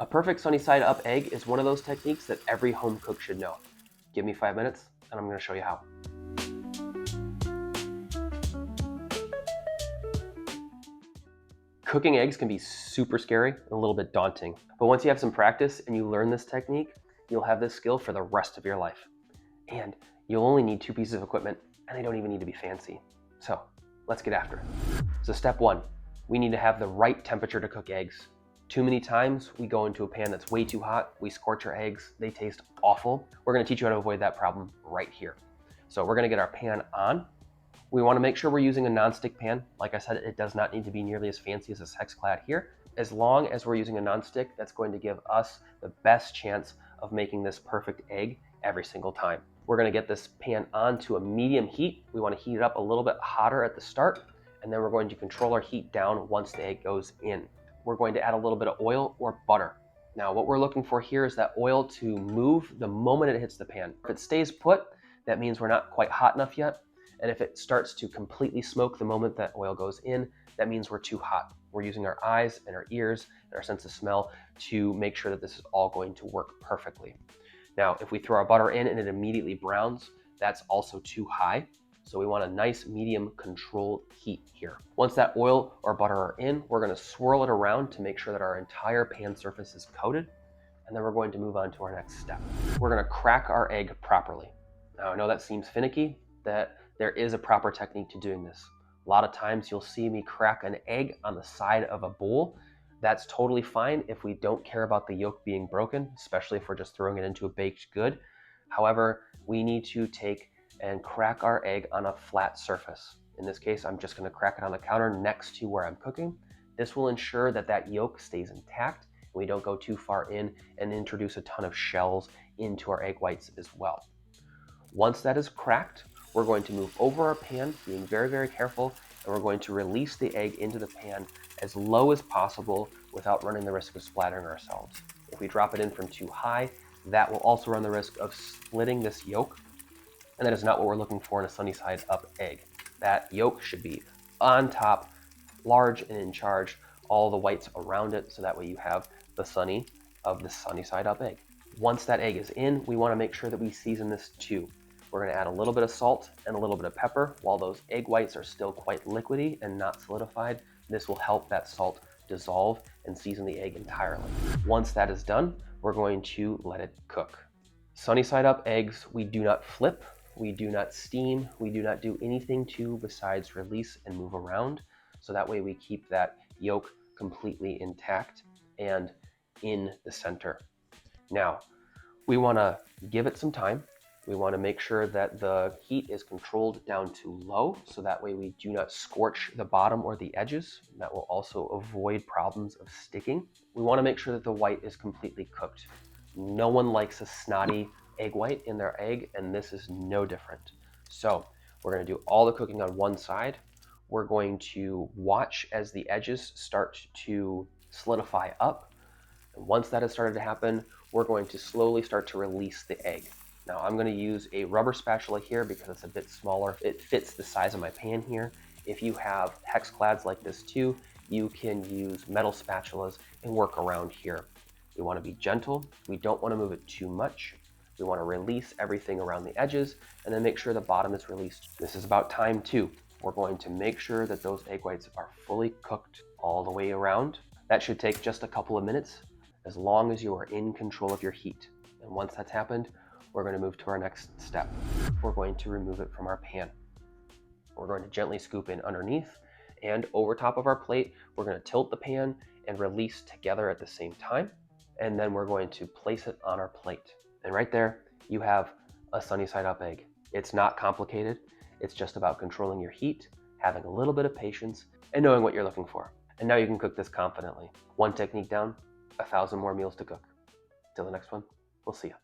perfect sunny side up egg is one of those techniques that every home cook should know. Give me 5 minutes and I'm going to show you how. Cooking eggs can be super scary and a little bit daunting, but once you have some practice and you learn this technique, you'll have this skill for the rest of your life. And you'll only need 2 pieces of equipment, and they don't even need to be fancy. So let's get after it. So step 1, we need to have the right temperature to cook eggs. Too many times we go into a pan that's way too hot, we scorch our eggs, they taste awful. We're gonna teach you how to avoid that problem right here. So we're gonna get our pan on. We wanna make sure we're using a non-stick pan. Like I said, it does not need to be nearly as fancy as this Hexclad here. As long as we're using a non-stick, that's going to give us the best chance of making this perfect egg every single time. We're gonna get this pan on to a medium heat. We wanna heat it up a little bit hotter at the start, and then we're going to control our heat down once the egg goes in. We're going to add a little bit of oil or butter. Now, what we're looking for here is that oil to move the moment it hits the pan. If it stays put, that means we're not quite hot enough yet. And if it starts to completely smoke the moment that oil goes in, that means we're too hot. We're using our eyes and our ears and our sense of smell to make sure that this is all going to work perfectly. Now, if we throw our butter in and it immediately browns, that's also too high. So we want a nice medium controlled heat here. Once that oil or butter are in, we're gonna swirl it around to make sure that our entire pan surface is coated. And then we're going to move on to our next step. We're gonna crack our egg properly. Now, I know that seems finicky, that there is a proper technique to doing this. A lot of times you'll see me crack an egg on the side of a bowl. That's totally fine if we don't care about the yolk being broken, especially if we're just throwing it into a baked good. However, we need to take and crack our egg on a flat surface. In this case, I'm just gonna crack it on the counter next to where I'm cooking. This will ensure that that yolk stays intact and we don't go too far in and introduce a ton of shells into our egg whites as well. Once that is cracked, we're going to move over our pan, being very, very careful, and we're going to release the egg into the pan as low as possible without running the risk of splattering ourselves. If we drop it in from too high, that will also run the risk of splitting this yolk, and that is not what we're looking for in a sunny side up egg. That yolk should be on top, large and in charge, all the whites around it, so that way you have the sunny of the sunny side up egg. Once that egg is in, we wanna make sure that we season this too. We're gonna add a little bit of salt and a little bit of pepper while those egg whites are still quite liquidy and not solidified. This will help that salt dissolve and season the egg entirely. Once that is done, we're going to let it cook. Sunny side up eggs, we do not flip, we do not steam, we do not do anything to besides release and move around. So that way we keep that yolk completely intact and in the center. Now, we wanna give it some time. We want to make sure that the heat is controlled down to low, so that way we do not scorch the bottom or the edges. That will also avoid problems of sticking. We want to make sure that the white is completely cooked. No one likes a snotty egg white in their egg, and this is no different. So we're going to do all the cooking on one side. We're going to watch as the edges start to solidify up. And once that has started to happen, we're going to slowly start to release the egg. Now I'm gonna use a rubber spatula here because it's a bit smaller. It fits the size of my pan here. If you have Hexclads like this too, you can use metal spatulas and work around here. We wanna be gentle. We don't wanna move it too much. We wanna release everything around the edges and then make sure the bottom is released. This is about time too. We're going to make sure that those egg whites are fully cooked all the way around. That should take just a couple of minutes as long as you are in control of your heat. And once that's happened, we're going to move to our next step. We're going to remove it from our pan. We're going to gently scoop in underneath, and over top of our plate, we're going to tilt the pan and release together at the same time. And then we're going to place it on our plate. And right there, you have a sunny side up egg. It's not complicated. It's just about controlling your heat, having a little bit of patience, and knowing what you're looking for. And now you can cook this confidently. One technique down, 1,000 more meals to cook. Till the next one, we'll see you.